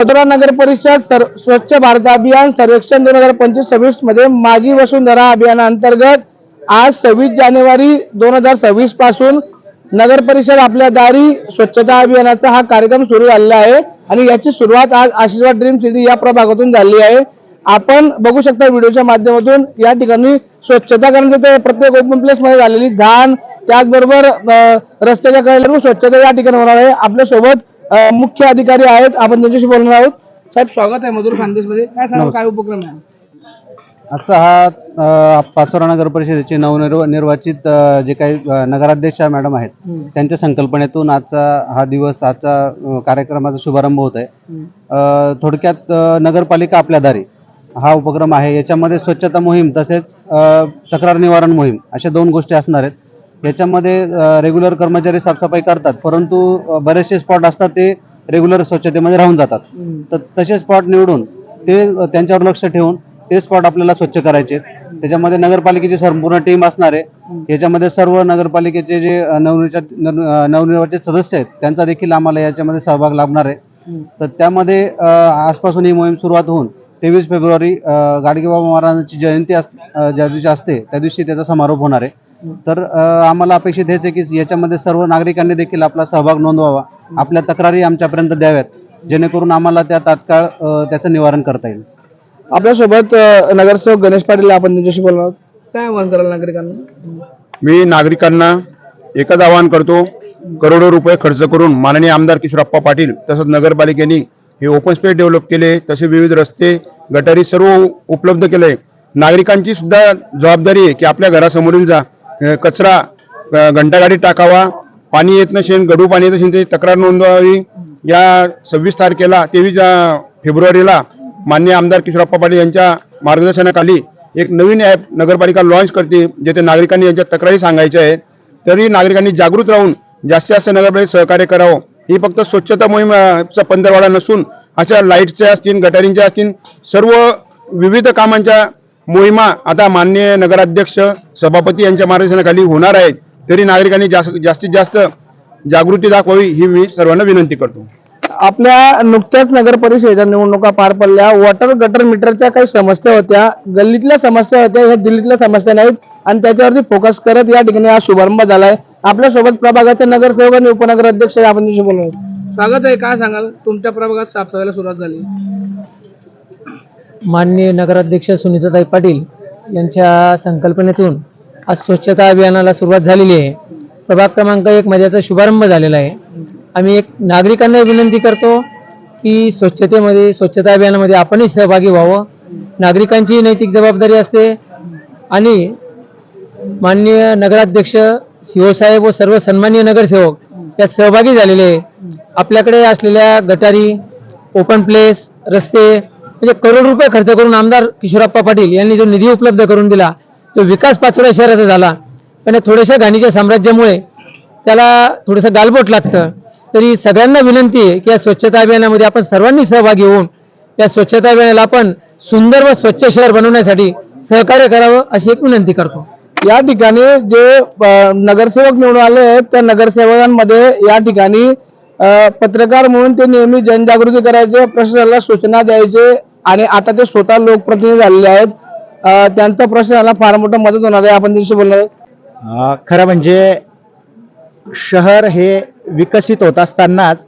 वडोदरा नगर परिषद स्वच्छ भारत अभियान सर्वेक्षण 2025-26 मध्ये माझी वसुंधरा अभियानाअंतर्गत आज 26 जानेवारी 2026 पासून नगर परिषद आपल्या दारी स्वच्छता अभियानाचा हा कार्यक्रम सुरू झालेला आहे आणि याची सुरुवात आज आशीर्वाद ड्रीम सिटी या प्रभागातून झाली आहे। आपण बघू शकता व्हिडिओच्या माध्यमातून या ठिकाणी स्वच्छता करण्याचे प्रत्येक ओपन प्लेस मध्ये झालेली घाण, त्याचबरोबर रस्त्याच्या कडेला स्वच्छता या ठिकाणी होणार आहे। आपल्या सोबत मुख्य अधिकारी आहेत, आपण त्यांच्याशी बोलणार आहोत। साहेब, स्वागत आहे मधुर खानदेश मध्ये। काय सांगाल, काय उपक्रम आहे आजचा? हा पाचोरा नगर परिषदेचे नवनिर्वाचित जे काही नगराध्यक्ष मॅडम आहेत त्यांच्या संकल्पनेतून आजचा हा दिवस, आजचा कार्यक्रमाचा शुभारंभ होत आहे। थोडक्यात नगरपालिका आपल्या दारी हा उपक्रम आहे। याच्यामध्ये स्वच्छता मोहीम तसेच तक्रार निवारण मोहीम अशा दोन गोष्टी असणार आहेत। याच्यामध्ये रेग्युलर कर्मचारी साफसफाई करतात, परंतु बरेचसे स्पॉट असतात ते रेग्युलर स्वच्छतेमध्ये राहून जातात। तर तसे स्पॉट निवडून ते त्यांच्यावर लक्ष ठेवून ते स्पॉट आपल्याला स्वच्छ करायचे। त्याच्यामध्ये नगरपालिकेची संपूर्ण टीम असणार आहे। याच्यामध्ये सर्व नगरपालिकेचे जे नवनिर्वाचित सदस्य आहेत त्यांचा देखील आम्हाला याच्यामध्ये सहभाग लाभणार आहे। तर त्यामध्ये आजपासून ही मोहीम सुरुवात होऊन 23 फेब्रुवारी गाडगेबाबा महाराजांची जयंती ज्या दिवशी असते त्या दिवशी त्याचा समारोप होणार आहे। तर आम्हाला अपेक्षित हेच आहे की याच्यामध्ये सर्व नागरिकांनी देखील आपला सहभाग नोंदवावा, आपल्या तक्रारी आमच्यापर्यंत द्याव्यात, जेणेकरून आम्हाला त्या तात्काळ त्याचं निवारण करता येईल। आपल्यासोबत नगरसेवक गणेश पाटील, आपण त्यांच्याशी बोलणार आहोत। काय आवाहन कराल नागरिकांना? मी नागरिकांना एकच आवाहन करतो, करोडो रुपये खर्च करून माननीय आमदार किशोरप्पा पाटील तसंच नगरपालिकेने हे ओपन स्पेस डेव्हलप केले, तसे विविध रस्ते गटारी सर्व उपलब्ध केले। नागरिकांची सुद्धा जबाबदारी आहे की आपल्या घरासमोरील कचरा घंटागाडीत टाकावा, पाणी येत नसेल, गढूळ पाणी येत नसेल ते तक्रार नोंदवावी। या 26 तारखेला 23 फेब्रुवारीला माननीय आमदार किशोरप्पा पाटील यांच्या मार्गदर्शनाखाली एक नवीन ॲप नगरपालिका लॉन्च करते, जेथे नागरिकांनी यांच्या तक्रारी सांगायच्या आहेत। तरी नागरिकांनी जागृत राहून जास्तीत जास्त नगरपालिकेत सहकार्य करावं। ही फक्त स्वच्छता मोहिमेचा पंधरवाडा नसून अशा लाईटच्या असतील, गटारींच्या असतील, सर्व विविध कामांच्या मोहिमा आता माननीय नगराध्यक्ष सभापती यांच्या मार्गदर्शनाखाली होणार आहेत। तरी नागरिकांनी जास्तीत जास्त जागृती दाखवावी ही मी सर्वांना विनंती करतो। आपल्या नुकत्याच नगर परिषदेच्या निवडणुका पार पडल्या, वॉटर गटर मीटरच्या काही समस्या होत्या, गल्लीतल्या समस्या होत्या, ह्या दिल्लीतल्या समस्या नाहीत आणि त्याच्यावरती फोकस करत या ठिकाणी हा शुभारंभ झालाय। आपल्यासोबत प्रभागाचे नगरसेवक आणि उपनगराध्यक्ष आपण त्यांच्याशी बोलणार आहोत। स्वागत आहे। काय सांगाल, तुमच्या प्रभागात साफसफाईला सुरुवात झाली? माननीय नगराध्यक्ष सुनीताताई पाटील यांच्या संकल्पनेतून आज स्वच्छता अभियानाला सुरुवात झालेली आहे। प्रभाग क्रमांक 1 मध्ये याचा शुभारंभ झालेला आहे। आम्ही एक नागरिकांना विनंती करतो की स्वच्छता अभियानामध्ये आपणही सहभागी व्हावं। नागरिकांची नैतिक जबाबदारी असते आणि माननीय नगराध्यक्ष शिवसाहेब व सर्व सन्माननीय नगरसेवक यात सहभागी झालेले आहे। आपल्याकडे असलेल्या गटारी, ओपन प्लेस, रस्ते म्हणजे करोड रुपये खर्च करून आमदार किशोरप्पा पाटील यांनी जो निधी उपलब्ध करून दिला तो विकास पाचोरा शहराचा झाला, पण थोड्याशा घाणीच्या साम्राज्यामुळे त्याला थोडंसं गालबोट लागतं। तरी सगळ्यांना विनंती आहे की या स्वच्छता अभियानामध्ये आपण सर्वांनी सहभागी होऊन या स्वच्छता अभियानाला आपण सुंदर व स्वच्छ शहर बनवण्यासाठी सहकार्य करावं अशी एक विनंती करतो। या ठिकाणी जे नगरसेवक निवडून आले आहेत त्या नगरसेवकांमध्ये या ठिकाणी पत्रकार म्हणून ते नेहमी जनजागृती करायचे, प्रशासनाला सूचना द्यायचे आणि आता ते स्वतः लोकप्रतिनिधी झालेले आहेत। त्यांचा प्रशासनाला फार मोठं मदत होणार आहे। आपण त्यांच्याशी बोलणार आहोत। खरं म्हणजे शहर हे विकसित होत असतानाच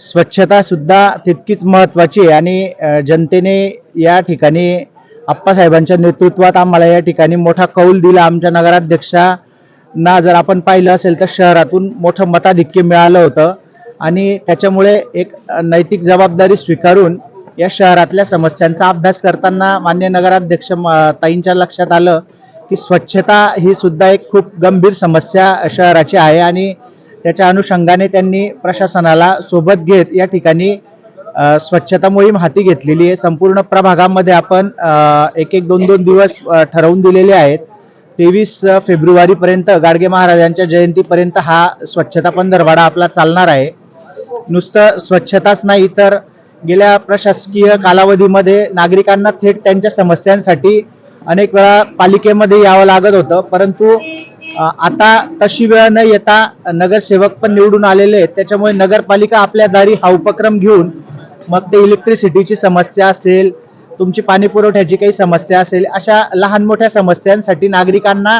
स्वच्छता सुद्धा तितकीच महत्त्वाची आहे आणि जनतेने या ठिकाणी आप्पासाहेबांच्या नेतृत्वात आम्हाला या ठिकाणी मोठा कौल दिला। आमच्या नगराध्यक्षांना जर आपण पाहिलं असेल तर शहरातून मोठं मताधिक्य मिळालं होतं आणि त्याच्यामुळे एक नैतिक जबाबदारी स्वीकारून या शहरातल्या समस्यांचा अभ्यास करताना माननीय नगराध्यक्ष ताईंच्या लक्षात आलं की स्वच्छता ही सुद्धा एक खूप गंभीर समस्या शहराची आहे आणि त्याच्या अनुषंगाने त्यांनी प्रशासनाला सोबत घेत या ठिकाणी स्वच्छता मोहीम हाती घेतलेली आहे। संपूर्ण प्रभागामध्ये आपण 1-2 दिवस ठरवून दिलेले आहेत। 23 फेब्रुवारीपर्यंत गाडगे महाराजांच्या जयंतीपर्यंत हा स्वच्छता पंधरवाडा आपला चालणार आहे। नुसतं स्वच्छताच नाही तर गेल्या प्रशासकीय कालावधीमध्ये नागरिकांना थेट त्यांच्या समस्यांसाठी अनेक वेळा पालिकेमध्ये यावं लागत होतं, परंतु आता तशी वेळ न येता नगरसेवक पण निवडून आलेले आहेत। त्याच्यामुळे नगरपालिका आपल्या दारी हा उपक्रम घेऊन मग ते इलेक्ट्रिसिटीची समस्या असेल, तुमची पाणी पुरवठ्याची काही समस्या असेल, अशा लहान मोठ्या समस्यांसाठी नागरिकांना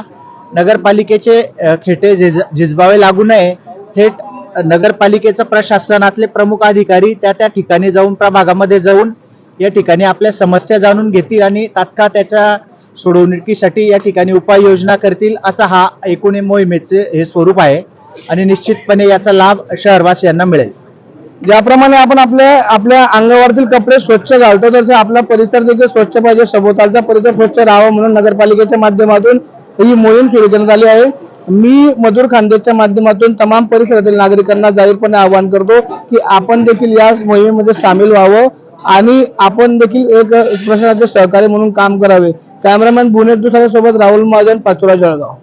नगरपालिकेचे खेटे झिजवावे लागू नये, थेट नगरपालिकेचं प्रशासनातले प्रमुख अधिकारी त्या ठिकाणी जाऊन, प्रभागामध्ये जाऊन या ठिकाणी आपल्या समस्या जाणून घेतील आणि तात्काळ त्याच्या सोडवणुकीसाठी या ठिकाणी उपाययोजना करतील, असा हा एकूण मोहिमेचे हे स्वरूप आहे आणि निश्चितपणे याचा लाभ शहरवासियांना मिळेल. ज्याप्रमाणे आपण आपल्या अंगावरतील कपडे स्वच्छ घालतो, तसं आपला परिसर देखील स्वच्छ पाहिजे, सभोवतालचा परिसर स्वच्छ राहावा म्हणून नगरपालिकेच्या माध्यमातून ही मोहीम सुरू करण्यात आली आहे. मी मधुर खानदेशच्या माध्यमातून तमाम परिसरातील नागरिकांना जाहीरपणे आवाहन करतो की आपण देखील या मोहिमेमध्ये सामील व्हावं आणि आपण देखील एक प्रशासनाचे सहकारी म्हणून काम करावे. कॅमेरामॅन भुवनेश दुसारे सोबत राहुल महाजन, पाचोरा, जळगाव.